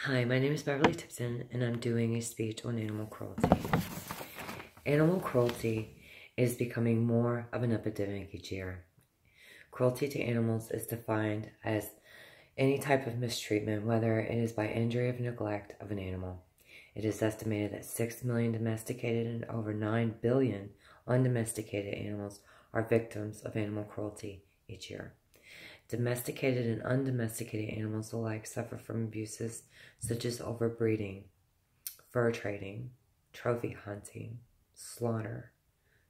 Hi, my name is Beverly Tipton, and I'm doing a speech on animal cruelty. Animal cruelty is becoming more of an epidemic each year. Cruelty to animals is defined as any type of mistreatment, whether it is by injury or neglect of an animal. It is estimated that 6 million domesticated and over 9 billion undomesticated animals are victims of animal cruelty each year. Domesticated and undomesticated animals alike suffer from abuses such as overbreeding, fur trading, trophy hunting, slaughter,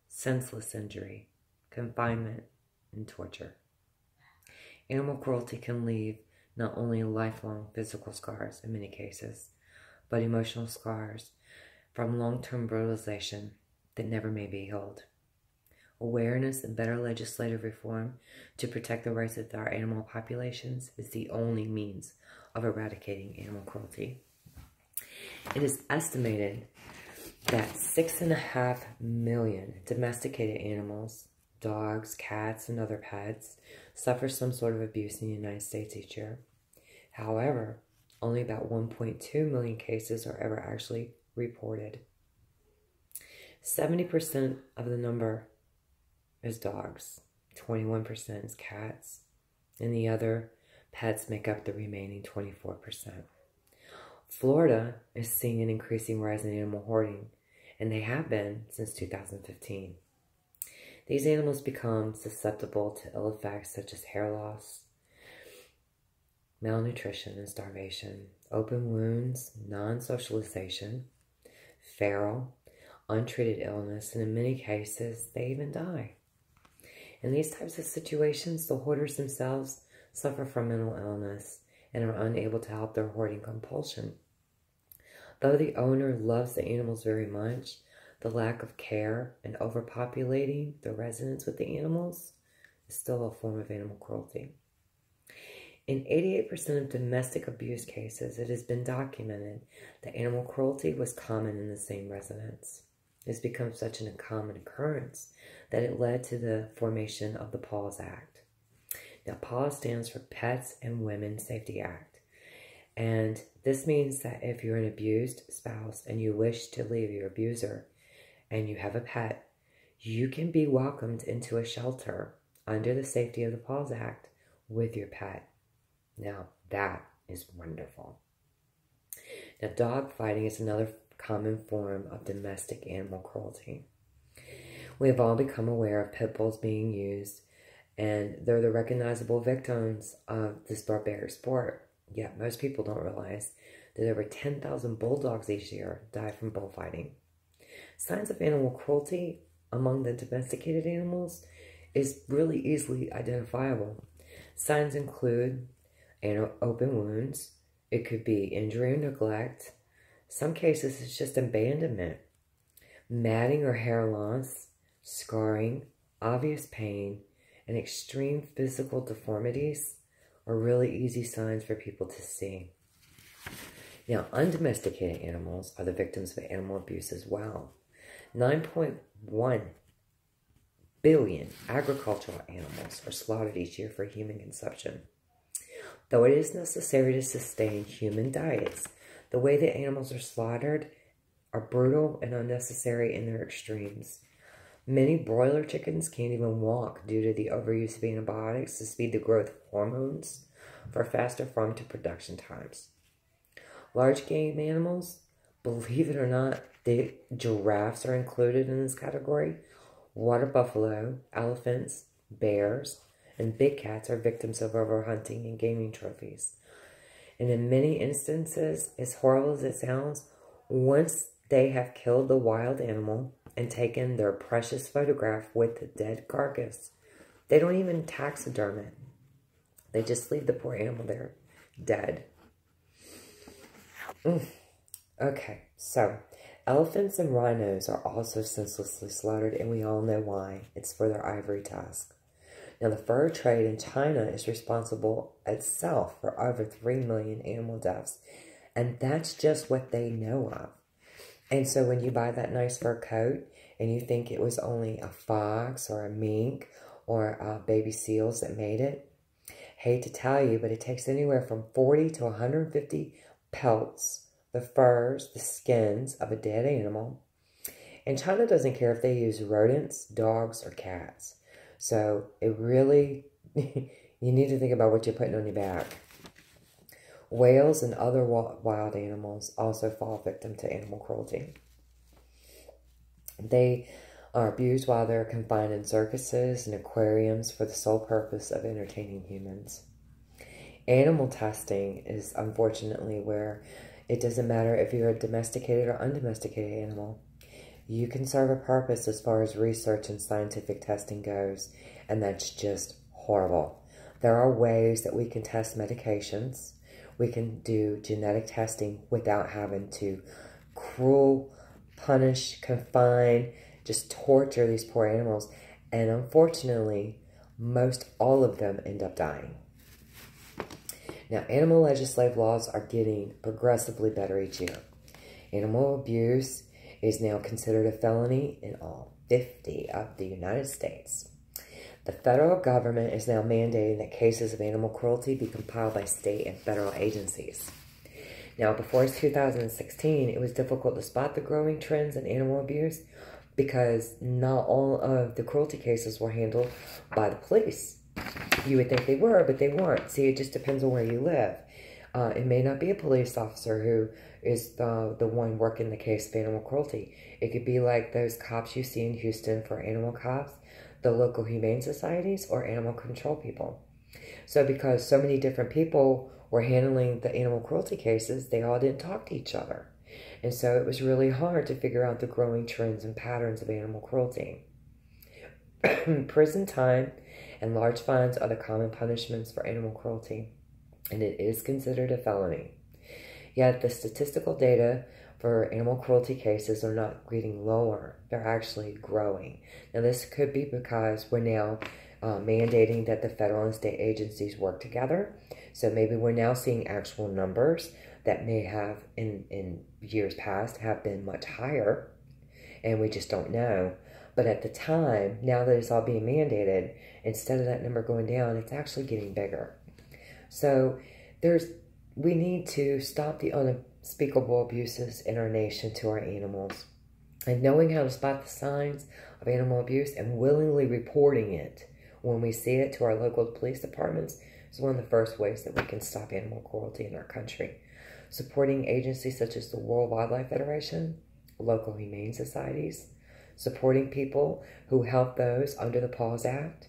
senseless injury, confinement, and torture. Animal cruelty can leave not only lifelong physical scars in many cases, but emotional scars from long-term brutalization that never may be healed. Awareness and better legislative reform to protect the rights of our animal populations is the only means of eradicating animal cruelty. It is estimated that 6.5 million domesticated animals, dogs, cats, and other pets, suffer some sort of abuse in the United States each year. However, only about 1.2 million cases are ever actually reported. 70% of the number is dogs, 21% is cats, and the other pets make up the remaining 24%. Florida is seeing an increasing rise in animal hoarding, and they have been since 2015. These animals become susceptible to ill effects such as hair loss, malnutrition and starvation, open wounds, non-socialization, feral, untreated illness, and in many cases, they even die. In these types of situations, the hoarders themselves suffer from mental illness and are unable to help their hoarding compulsion. Though the owner loves the animals very much, the lack of care and overpopulating the residence with the animals is still a form of animal cruelty. In 88% of domestic abuse cases, it has been documented that animal cruelty was common in the same residence. It's become such an uncommon occurrence that it led to the formation of the PAWS Act. Now, PAWS stands for Pets and Women Safety Act. And this means that if you're an abused spouse and you wish to leave your abuser and you have a pet, you can be welcomed into a shelter under the safety of the PAWS Act with your pet. Now, that is wonderful. Now, dog fighting is another common form of domestic animal cruelty. We have all become aware of pit bulls being used, and they're the recognizable victims of this barbaric sport. Yet most people don't realize that over 10,000 bulldogs each year die from bullfighting. Signs of animal cruelty among the domesticated animals is really easily identifiable. Signs include open wounds. It could be injury or neglect. Some cases, it's just abandonment, matting or hair loss, scarring, obvious pain, and extreme physical deformities are really easy signs for people to see. Now, undomesticated animals are the victims of animal abuse as well. 9.1 billion agricultural animals are slaughtered each year for human consumption. Though it is necessary to sustain human diets, the way that animals are slaughtered are brutal and unnecessary in their extremes. Many broiler chickens can't even walk due to the overuse of antibiotics to speed the growth of hormones for faster farm to production times. Large game animals, believe it or not, the giraffes are included in this category. Water buffalo, elephants, bears, and big cats are victims of overhunting and gaming trophies. And in many instances, as horrible as it sounds, once they have killed the wild animal and taken their precious photograph with the dead carcass, they don't even taxiderm it. They just leave the poor animal there, dead. Okay, so elephants and rhinos are also senselessly slaughtered, and we all know why. It's for their ivory tusk. Now, the fur trade in China is responsible itself for over 3 million animal deaths, and that's just what they know of. And so when you buy that nice fur coat and you think it was only a fox or a mink or baby seals that made it, hate to tell you, but it takes anywhere from 40 to 150 pelts, the furs, the skins of a dead animal. And China doesn't care if they use rodents, dogs, or cats. So it really, you need to think about what you're putting on your back. Whales and other wild animals also fall victim to animal cruelty. They are abused while they're confined in circuses and aquariums for the sole purpose of entertaining humans. Animal testing is unfortunately where it doesn't matter if you're a domesticated or undomesticated animal. You can serve a purpose as far as research and scientific testing goes, and that's just horrible. There are ways that we can test medications. We can do genetic testing without having to punish, confine, just torture these poor animals. And unfortunately, most all of them end up dying. Now, animal legislative laws are getting progressively better each year. Animal abuse is now considered a felony in all 50 of the United States. The federal government is now mandating that cases of animal cruelty be compiled by state and federal agencies. Now, before 2016, it was difficult to spot the growing trends in animal abuse because not all of the cruelty cases were handled by the police. You would think they were, but they weren't. See, it just depends on where you live. It may not be a police officer who is the one working the case of animal cruelty. It could be like those cops you see in Houston for animal cops, the local humane societies, or animal control people. So because so many different people were handling the animal cruelty cases, they all didn't talk to each other. And so it was really hard to figure out the growing trends and patterns of animal cruelty. Prison time and large fines are the common punishments for animal cruelty, and it is considered a felony. Yet the statistical data for animal cruelty cases are not getting lower. They're actually growing. Now, this could be because we're now mandating that the federal and state agencies work together. So maybe we're now seeing actual numbers that may have, in years past, have been much higher, and we just don't know. But at the time, now that it's all being mandated, instead of that number going down, it's actually getting bigger. So we need to stop the unspeakable abuses in our nation to our animals. And knowing how to spot the signs of animal abuse and willingly reporting it when we see it to our local police departments is one of the first ways that we can stop animal cruelty in our country. Supporting agencies such as the World Wildlife Federation, local humane societies, supporting people who help those under the PAWS Act,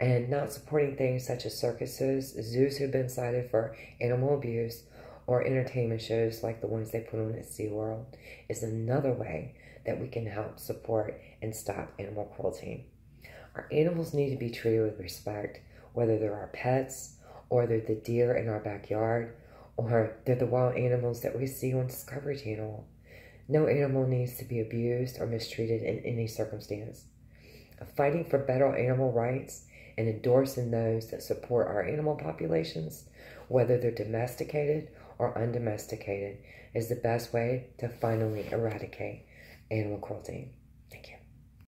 and not supporting things such as circuses, zoos who've been cited for animal abuse, or entertainment shows like the ones they put on at SeaWorld is another way that we can help support and stop animal cruelty. Our animals need to be treated with respect, whether they're our pets, or they're the deer in our backyard, or they're the wild animals that we see on Discovery Channel. No animal needs to be abused or mistreated in any circumstance. Fighting for better animal rights and endorsing those that support our animal populations, whether they're domesticated or undomesticated, is the best way to finally eradicate animal cruelty.